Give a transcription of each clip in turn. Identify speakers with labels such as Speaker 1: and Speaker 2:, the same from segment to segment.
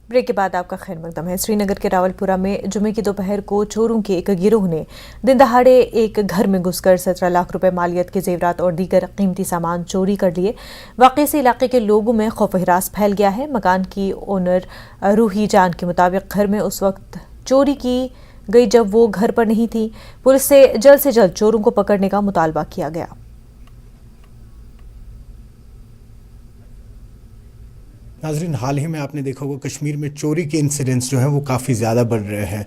Speaker 1: Break के बाद आपका खैर मकदम है। श्रीनगर के रावलपुरा में जुमे की दोपहर को चोरों के एक गिरोह ने दिन दहाड़े एक घर में घुसकर 17 लाख रुपए मालियत के जेवरात और दीगर कीमती सामान चोरी कर लिए। वाकई से इलाके के लोगों में खौफ हिरास फैल गया है। मकान की ओनर रूही जान के मुताबिक घर में उस वक्त चोरी की गई जब वो घर पर नहीं थी। पुलिस से जल्द चोरों को पकड़ने का मुतालबा किया गया।
Speaker 2: नाजरीन, हाल ही में आपने देखा होगा कश्मीर में चोरी के इंसिडेंट्स जो हैं वो काफ़ी ज़्यादा बढ़ रहे हैं।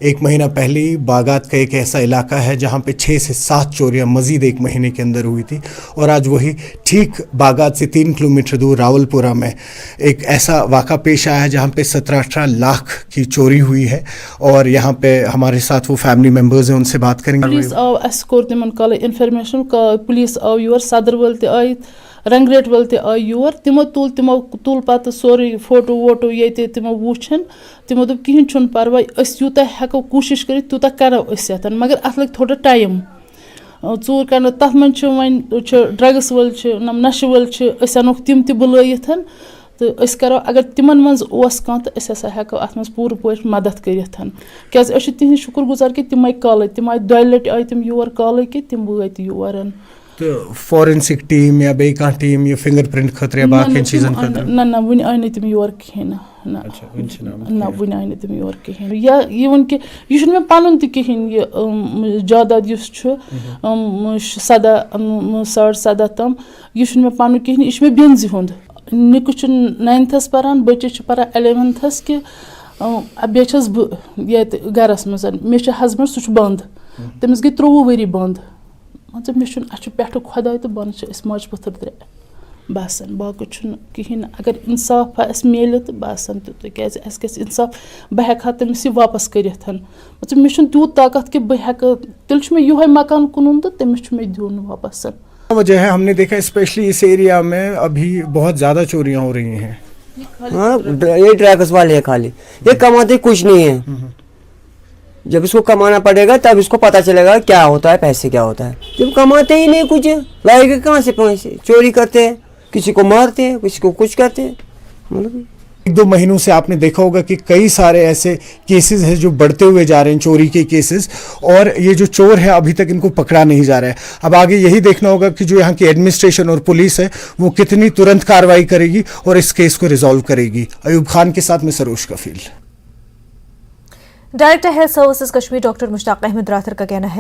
Speaker 2: एक महीना पहले ही बागात का एक ऐसा इलाका है जहां पे 6 से 7 चोरियां मज़ीद एक महीने के अंदर हुई थी, और आज वही ठीक बागात से 3 किलोमीटर दूर रावलपुरा में एक ऐसा वाक़ा पेश आया है जहाँ पे 17-18 लाख की चोरी हुई है। और यहाँ पे हमारे साथ वो फैमिली मेम्बर्स हैं, उनसे बात करेंगे।
Speaker 3: पुलिस आव अस कोर तिमन कल इन्फॉर्मेशन का पुलिस आव योर सदर वल ते आय रंगरेट वल ते आय योर तिमो तुल पत सोरे फोटो वोटो ये तिमो वुछन तिमो दोप कहीं छुन परवाय अस यूता हेको कोशिश कर तूता करो अस यतन मगर अत लग थोड़ा टाइम चोर कर तथ मन वन ड्रग्स वल नशे वल अस अनोक तिम ते बुलायिथन तो अस करो अगर तिमन मज ओस कह तो अस हसा हेको अत मज पूर पॉइंट मदद करिथन क्याज अस तिहन शुक्र गुजार कि तिम आय कल तिम आय 2 लट आय तिम योर कल कि तिम वात योर।
Speaker 2: तो फॉरेंसिक टीम या बे कह टीम या फिंगरप्रिंट खतरे बाकी चीजन खतरे
Speaker 3: ना वन आय न तिम योर कहीं ना वन आय न तिम योर कहीं या ये कि यह मे पन तहीं जायदाद 17.5 तम यह मे पन कहीं यह मे बिंज हुंद निकु 9th पारान बच्चे पारान 11th कि बे ये गरस मज मे हस्बैंड सह बंद तमिस गई 23 वरी बंद मतलब मे पे खुदा तो बन माज पत्थर 3 बस बाकी कहीं अगर इंसाफ मिले तो बस क्या इंसाफ बह हेका तमिस वापस कर मतलब मे तूत ताकत कि बह तेल मे ये मकान कुन तो तमिस मे दिन वापस।
Speaker 2: वजह है हमने देखा स्पेशली इस एरिया में अभी बहुत ज़्यादा चोरियां हो रही हैं।
Speaker 4: हाँ, ये ड्रग्स वाले हैं खाली, ये कमाते कुछ नहीं है। जब इसको कमाना पड़ेगा तब इसको पता चलेगा क्या होता है, पैसे क्या होता है। जब कमाते ही नहीं कुछ, लाएंगे कहाँ से पैसे? चोरी करते हैं, किसी को मारते हैं, किसी को कुछ करते हैं। मतलब
Speaker 2: 1-2 महीनों से आपने देखा होगा कि कई सारे ऐसे केसेस हैं जो बढ़ते हुए जा रहे हैं, चोरी के केसेस, और ये जो चोर है अभी तक इनको पकड़ा नहीं जा रहा है। अब आगे यही देखना होगा कि जो यहाँ की एडमिनिस्ट्रेशन और पुलिस है वो कितनी तुरंत कार्रवाई करेगी और इस केस को रिजॉल्व करेगी। अयूब खान के साथ में Saroj Kafeel.
Speaker 1: Director health services Kashmir doctor Mushtaq Ahmad Rather का कहना है